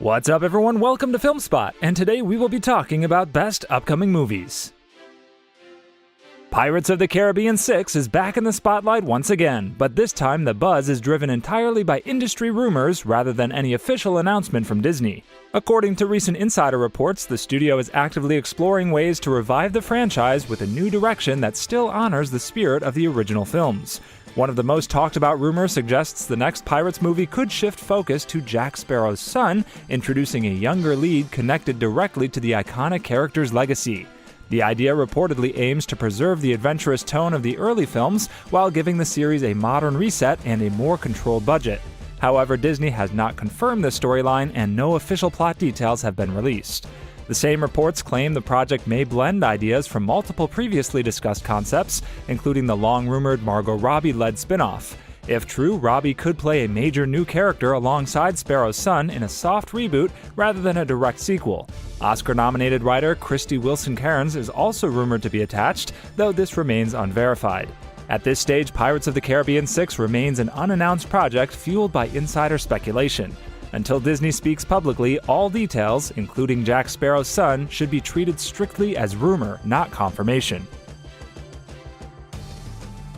What's up everyone, welcome to Film Spot, and today we will be talking about best upcoming movies. Pirates of the Caribbean 6 is back in the spotlight once again, but this time the buzz is driven entirely by industry rumors rather than any official announcement from Disney. According to recent insider reports, the studio is actively exploring ways to revive the franchise with a new direction that still honors the spirit of the original films. One of the most talked about rumors suggests the next Pirates movie could shift focus to Jack Sparrow's son, introducing a younger lead connected directly to the iconic character's legacy. The idea reportedly aims to preserve the adventurous tone of the early films while giving the series a modern reset and a more controlled budget. However, Disney has not confirmed this storyline and no official plot details have been released. The same reports claim the project may blend ideas from multiple previously discussed concepts, including the long-rumored Margot Robbie-led spin-off. If true, Robbie could play a major new character alongside Sparrow's son in a soft reboot rather than a direct sequel. Oscar-nominated writer Krysty Wilson-Cairns is also rumored to be attached, though this remains unverified. At this stage, Pirates of the Caribbean 6 remains an unannounced project fueled by insider speculation. Until Disney speaks publicly, all details, including Jack Sparrow's son, should be treated strictly as rumor, not confirmation.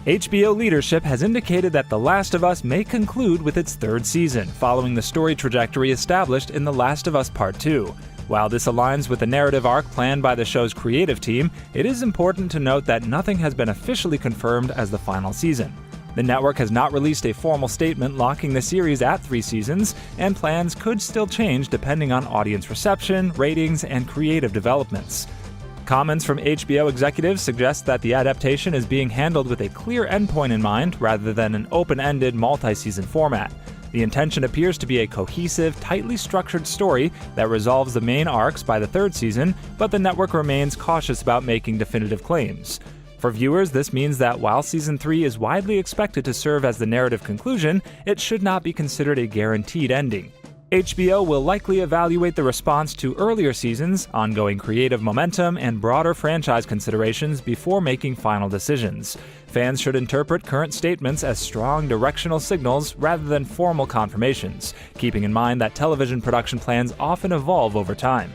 HBO leadership has indicated that The Last of Us may conclude with its third season, following the story trajectory established in The Last of Us Part 2. While this aligns with the narrative arc planned by the show's creative team, it is important to note that nothing has been officially confirmed as the final season. The network has not released a formal statement locking the series at 3 seasons, and plans could still change depending on audience reception, ratings, and creative developments. Comments from HBO executives suggest that the adaptation is being handled with a clear endpoint in mind rather than an open-ended multi-season format. The intention appears to be a cohesive, tightly structured story that resolves the main arcs by the third season, but the network remains cautious about making definitive claims. For viewers, this means that while Season 3 is widely expected to serve as the narrative conclusion, it should not be considered a guaranteed ending. HBO will likely evaluate the response to earlier seasons, ongoing creative momentum, and broader franchise considerations before making final decisions. Fans should interpret current statements as strong directional signals rather than formal confirmations, keeping in mind that television production plans often evolve over time.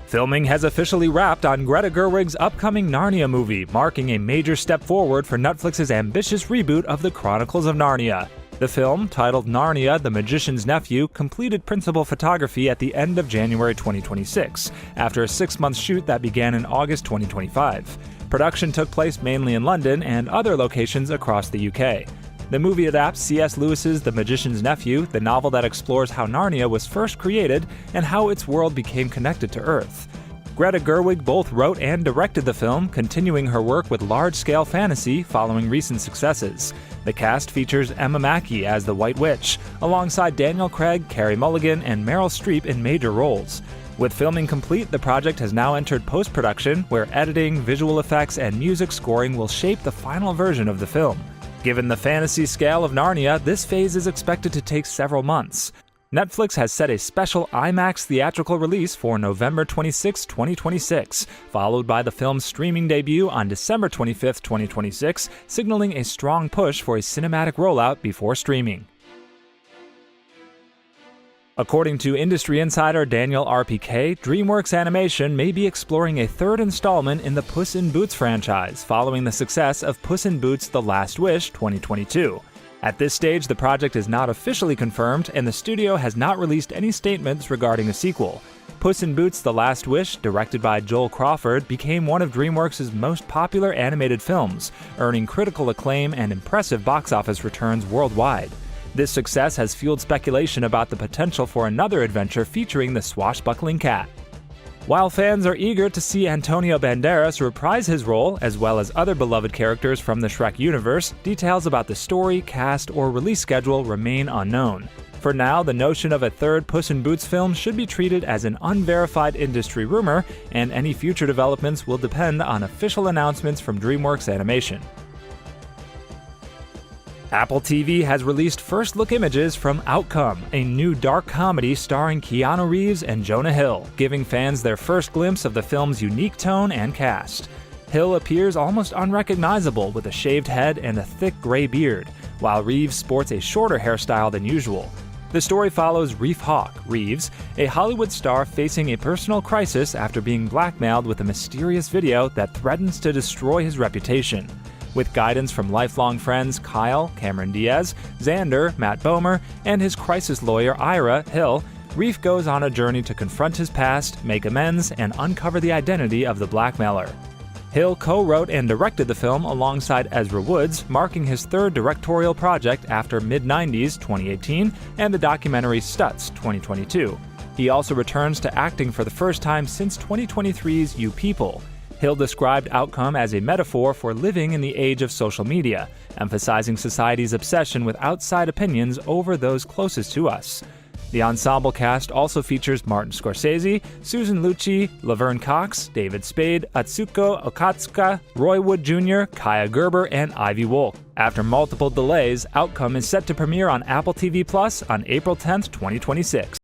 Filming has officially wrapped on Greta Gerwig's upcoming Narnia movie, marking a major step forward for Netflix's ambitious reboot of the Chronicles of Narnia. The film, titled Narnia: The Magician's Nephew, completed principal photography at the end of January 2026, after a 6-month shoot that began in August 2025. Production took place mainly in London and other locations across the UK. The movie adapts C.S. Lewis's The Magician's Nephew, the novel that explores how Narnia was first created and how its world became connected to Earth. Greta Gerwig both wrote and directed the film, continuing her work with large-scale fantasy following recent successes. The cast features Emma Mackey as the White Witch, alongside Daniel Craig, Carey Mulligan, and Meryl Streep in major roles. With filming complete, the project has now entered post-production, where editing, visual effects, and music scoring will shape the final version of the film. Given the fantasy scale of Narnia, this phase is expected to take several months. Netflix has set a special IMAX theatrical release for November 26, 2026, followed by the film's streaming debut on December 25, 2026, signaling a strong push for a cinematic rollout before streaming. According to industry insider Daniel RPK, DreamWorks Animation may be exploring a third installment in the Puss in Boots franchise, following the success of Puss in Boots: The Last Wish 2022. At this stage, the project is not officially confirmed, and the studio has not released any statements regarding a sequel. Puss in Boots: The Last Wish, directed by Joel Crawford, became one of DreamWorks' most popular animated films, earning critical acclaim and impressive box office returns worldwide. This success has fueled speculation about the potential for another adventure featuring the swashbuckling cat. While fans are eager to see Antonio Banderas reprise his role, as well as other beloved characters from the Shrek universe, details about the story, cast, or release schedule remain unknown. For now, the notion of a third Puss in Boots film should be treated as an unverified industry rumor, and any future developments will depend on official announcements from DreamWorks Animation. Apple TV has released first-look images from Outcome, a new dark comedy starring Keanu Reeves and Jonah Hill, giving fans their first glimpse of the film's unique tone and cast. Hill appears almost unrecognizable with a shaved head and a thick gray beard, while Reeves sports a shorter hairstyle than usual. The story follows Reef Hawk, Reeves, a Hollywood star facing a personal crisis after being blackmailed with a mysterious video that threatens to destroy his reputation. With guidance from lifelong friends Kyle, Cameron Diaz, Xander, Matt Bomer, and his crisis lawyer Ira, Hill, Reef goes on a journey to confront his past, make amends, and uncover the identity of the blackmailer. Hill co-wrote and directed the film alongside Ezra Woods, marking his third directorial project after Mid-90s 2018 and the documentary Stutz 2022. He also returns to acting for the first time since 2023's You People. Hill described Outcome as a metaphor for living in the age of social media, emphasizing society's obsession with outside opinions over those closest to us. The ensemble cast also features Martin Scorsese, Susan Lucci, Laverne Cox, David Spade, Atsuko Okatsuka, Roy Wood Jr., Kaya Gerber, and Ivy Wolk. After multiple delays, Outcome is set to premiere on Apple TV Plus on April 10, 2026.